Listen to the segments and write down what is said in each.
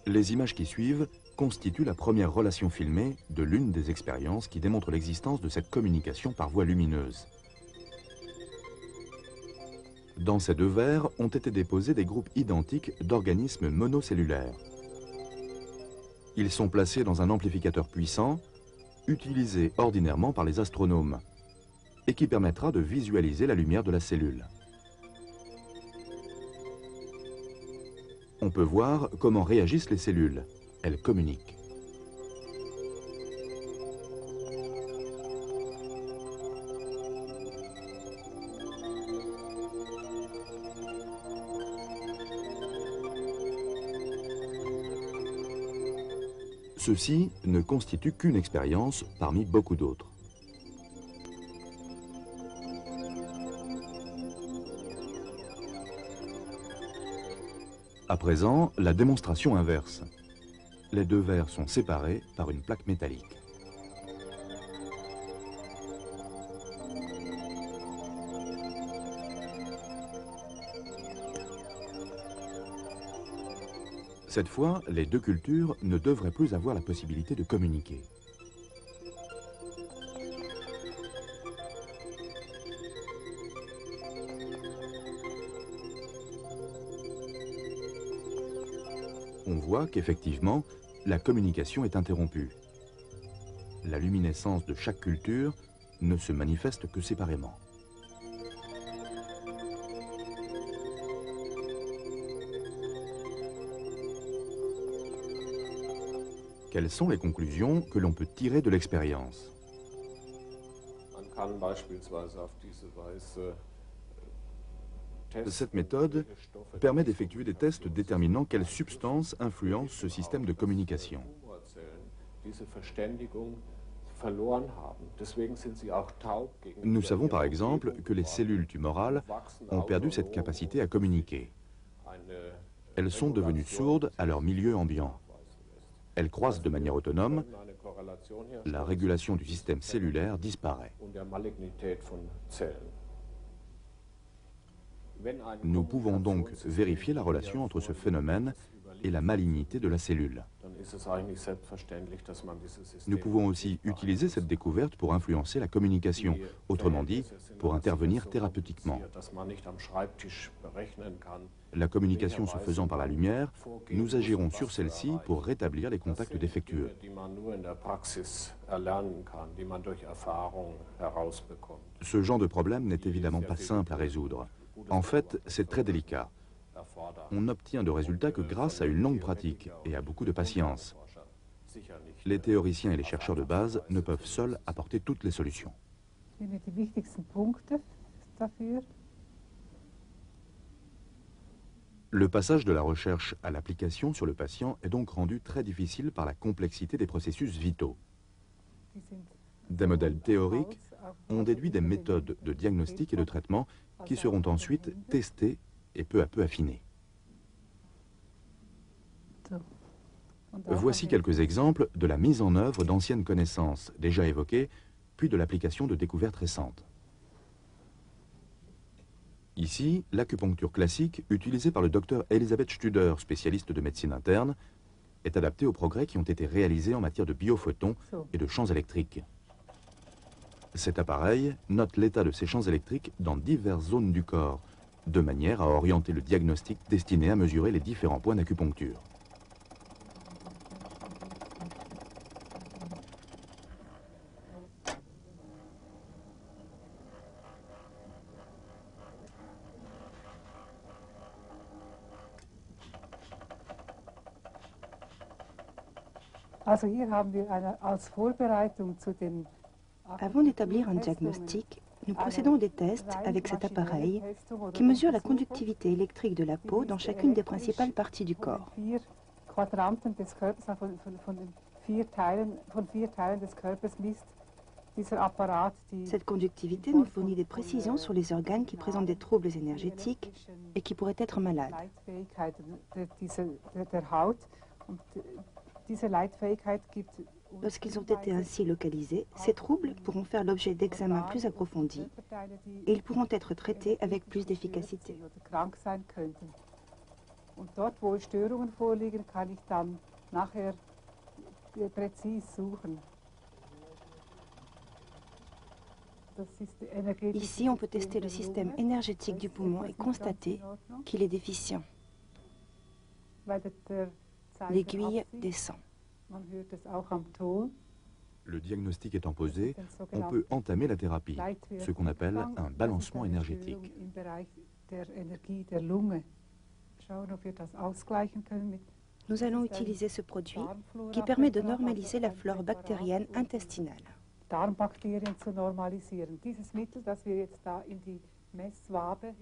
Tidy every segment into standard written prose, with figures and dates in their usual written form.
Les images qui suivent constituent la première relation filmée de l'une des expériences qui démontrent l'existence de cette communication par voie lumineuse. Dans ces deux verres ont été déposés des groupes identiques d'organismes monocellulaires. Ils sont placés dans un amplificateur puissant, utilisé ordinairement par les astronomes, et qui permettra de visualiser la lumière de la cellule. On peut voir comment réagissent les cellules. Elles communiquent. Ceci ne constitue qu'une expérience parmi beaucoup d'autres. À présent, la démonstration inverse. Les deux verres sont séparés par une plaque métallique. Cette fois, les deux cultures ne devraient plus avoir la possibilité de communiquer. On voit qu'effectivement, la communication est interrompue. La luminescence de chaque culture ne se manifeste que séparément. Quelles sont les conclusions que l'on peut tirer de l'expérience? Cette méthode permet d'effectuer des tests déterminant quelles substances influencent ce système de communication. Nous savons par exemple que les cellules tumorales ont perdu cette capacité à communiquer. Elles sont devenues sourdes à leur milieu ambiant. Elles croissent de manière autonome, la régulation du système cellulaire disparaît. Nous pouvons donc vérifier la relation entre ce phénomène et la malignité de la cellule. Nous pouvons aussi utiliser cette découverte pour influencer la communication, autrement dit, pour intervenir thérapeutiquement. La communication se faisant par la lumière, nous agirons sur celle-ci pour rétablir les contacts défectueux. Ce genre de problème n'est évidemment pas simple à résoudre. En fait, c'est très délicat. On n'obtient de résultats que grâce à une longue pratique et à beaucoup de patience. Les théoriciens et les chercheurs de base ne peuvent seuls apporter toutes les solutions. Le passage de la recherche à l'application sur le patient est donc rendu très difficile par la complexité des processus vitaux. Des modèles théoriques ont déduit des méthodes de diagnostic et de traitement qui seront ensuite testées et peu à peu affinées. Voici quelques exemples de la mise en œuvre d'anciennes connaissances déjà évoquées, puis de l'application de découvertes récentes. Ici, l'acupuncture classique, utilisée par le docteur Elisabeth Studer, spécialiste de médecine interne, est adaptée aux progrès qui ont été réalisés en matière de biophotons et de champs électriques. Cet appareil note l'état de ces champs électriques dans diverses zones du corps, de manière à orienter le diagnostic destiné à mesurer les différents points d'acupuncture. Avant d'établir un diagnostic, nous procédons des tests avec cet appareil qui mesure la conductivité électrique de la peau dans chacune des principales parties du corps. Cette conductivité nous fournit des précisions sur les organes qui présentent des troubles énergétiques et qui pourraient être malades. Lorsqu'ils ont été ainsi localisés, ces troubles pourront faire l'objet d'examens plus approfondis et ils pourront être traités avec plus d'efficacité. Und dort, wo Störungen vorliegen, kann ich dann nachher präzise suchen. Ici, on peut tester le système énergétique du poumon et constater qu'il est déficient. L'aiguille descend. Le diagnostic étant posé, on peut entamer la thérapie, ce qu'on appelle un balancement énergétique. Nous allons utiliser ce produit qui permet de normaliser la flore bactérienne intestinale.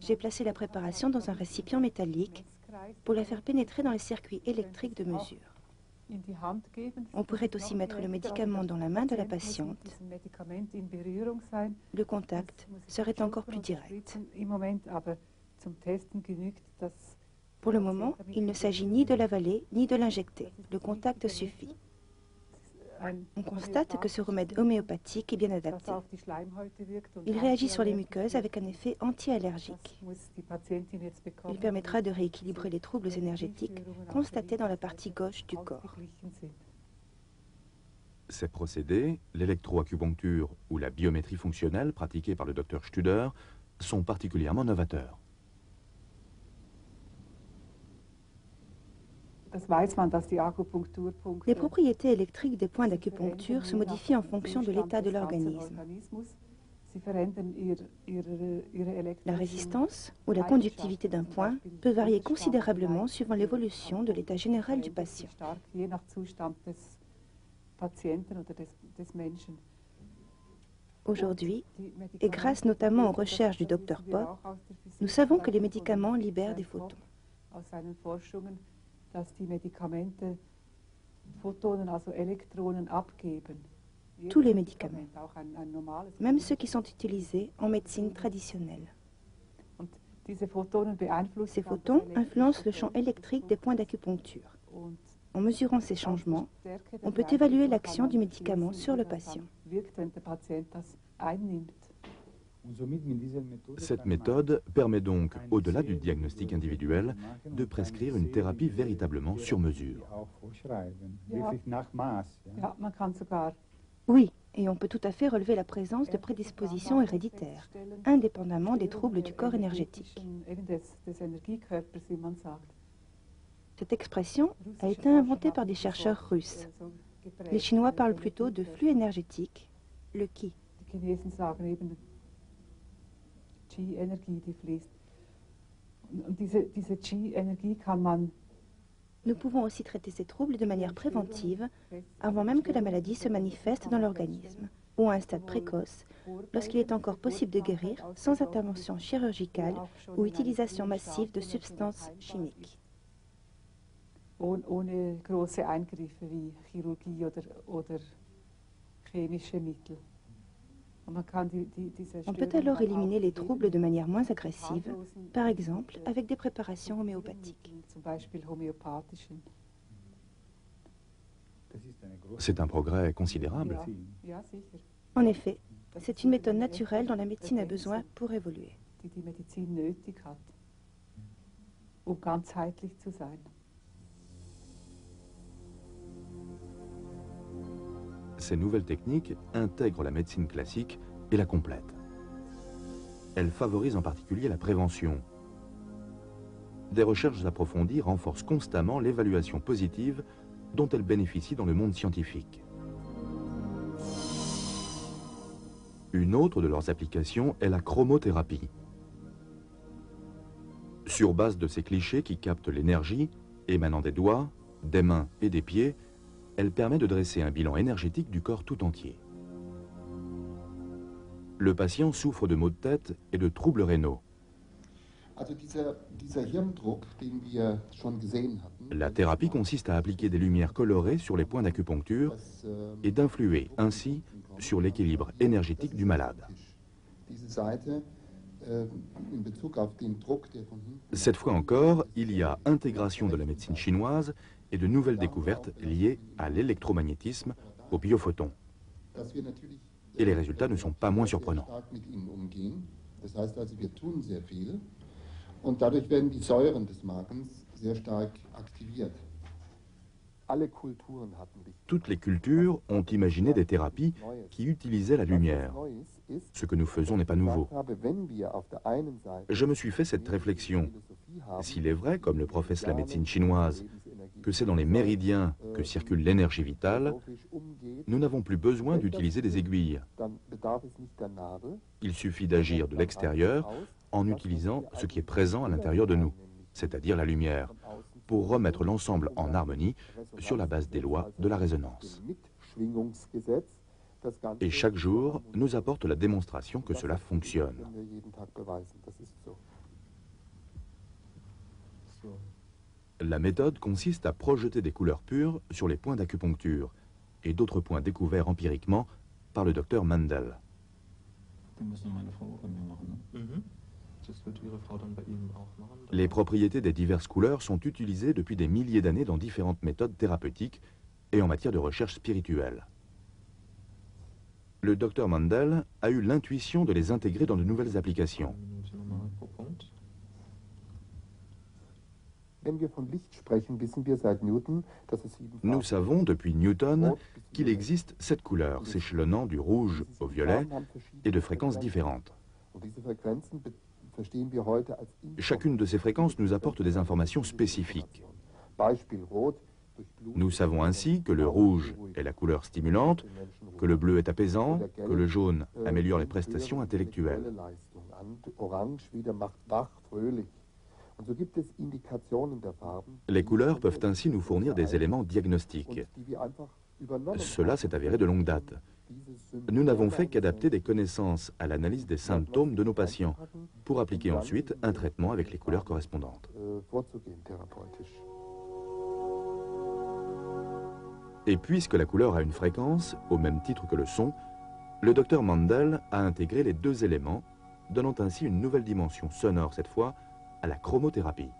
J'ai placé la préparation dans un récipient métallique pour la faire pénétrer dans les circuits électriques de mesure. On pourrait aussi mettre le médicament dans la main de la patiente. Le contact serait encore plus direct. Pour le moment, il ne s'agit ni de l'avaler ni de l'injecter. Le contact suffit. On constate que ce remède homéopathique est bien adapté. Il réagit sur les muqueuses avec un effet anti-allergique. Il permettra de rééquilibrer les troubles énergétiques constatés dans la partie gauche du corps. Ces procédés, l'électroacupuncture ou la biométrie fonctionnelle pratiquée par le Dr Studer, sont particulièrement novateurs. Les propriétés électriques des points d'acupuncture se modifient en fonction de l'état de l'organisme. La résistance ou la conductivité d'un point peut varier considérablement suivant l'évolution de l'état général du patient. Aujourd'hui, et grâce notamment aux recherches du Dr Pop, nous savons que les médicaments libèrent des photons. Tous les médicaments, même ceux qui sont utilisés en médecine traditionnelle. Ces photons influencent le champ électrique des points d'acupuncture. En mesurant ces changements, on peut évaluer l'action du médicament sur le patient. Cette méthode permet donc, au-delà du diagnostic individuel, de prescrire une thérapie véritablement sur mesure. Oui, et on peut tout à fait relever la présence de prédispositions héréditaires, indépendamment des troubles du corps énergétique. Cette expression a été inventée par des chercheurs russes. Les Chinois parlent plutôt de flux énergétique, le qi. Nous pouvons aussi traiter ces troubles de manière préventive, avant même que la maladie se manifeste dans l'organisme, ou à un stade précoce, lorsqu'il est encore possible de guérir sans intervention chirurgicale ou utilisation massive de substances chimiques. Ohne große Eingriffe wie Chirurgie oder chemische Mittel. On peut alors éliminer les troubles de manière moins agressive, par exemple avec des préparations homéopathiques. C'est un progrès considérable. En effet, c'est une méthode naturelle dont la médecine a besoin pour évoluer. Ces nouvelles techniques intègrent la médecine classique et la complètent. Elles favorisent en particulier la prévention. Des recherches approfondies renforcent constamment l'évaluation positive dont elles bénéficient dans le monde scientifique. Une autre de leurs applications est la chromothérapie. Sur base de ces clichés qui captent l'énergie émanant des doigts, des mains et des pieds, elle permet de dresser un bilan énergétique du corps tout entier. Le patient souffre de maux de tête et de troubles rénaux. La thérapie consiste à appliquer des lumières colorées sur les points d'acupuncture et d'influer ainsi sur l'équilibre énergétique du malade. Cette fois encore, il y a intégration de la médecine chinoise et de nouvelles découvertes liées à l'électromagnétisme, aux biophotons. Et les résultats ne sont pas moins surprenants. sehr stark aktiviert. Toutes les cultures ont imaginé des thérapies qui utilisaient la lumière. Ce que nous faisons n'est pas nouveau. Je me suis fait cette réflexion. S'il est vrai, comme le professe la médecine chinoise, que c'est dans les méridiens que circule l'énergie vitale, nous n'avons plus besoin d'utiliser des aiguilles. Il suffit d'agir de l'extérieur en utilisant ce qui est présent à l'intérieur de nous, c'est-à-dire la lumière, pour remettre l'ensemble en harmonie sur la base des lois de la résonance. Et chaque jour nous apporte la démonstration que cela fonctionne. La méthode consiste à projeter des couleurs pures sur les points d'acupuncture et d'autres points découverts empiriquement par le docteur Mendel. Les propriétés des diverses couleurs sont utilisées depuis des milliers d'années dans différentes méthodes thérapeutiques et en matière de recherche spirituelle. Le docteur Mendel a eu l'intuition de les intégrer dans de nouvelles applications. Nous savons depuis Newton qu'il existe 7 couleurs s'échelonnant du rouge au violet et de fréquences différentes. Chacune de ces fréquences nous apporte des informations spécifiques. Nous savons ainsi que le rouge est la couleur stimulante, que le bleu est apaisant, que le jaune améliore les prestations intellectuelles. Les couleurs peuvent ainsi nous fournir des éléments diagnostiques. Cela s'est avéré de longue date. Nous n'avons fait qu'adapter des connaissances à l'analyse des symptômes de nos patients pour appliquer ensuite un traitement avec les couleurs correspondantes. Et puisque la couleur a une fréquence, au même titre que le son, le docteur Mendel a intégré les deux éléments, donnant ainsi une nouvelle dimension sonore cette fois à la chromothérapie.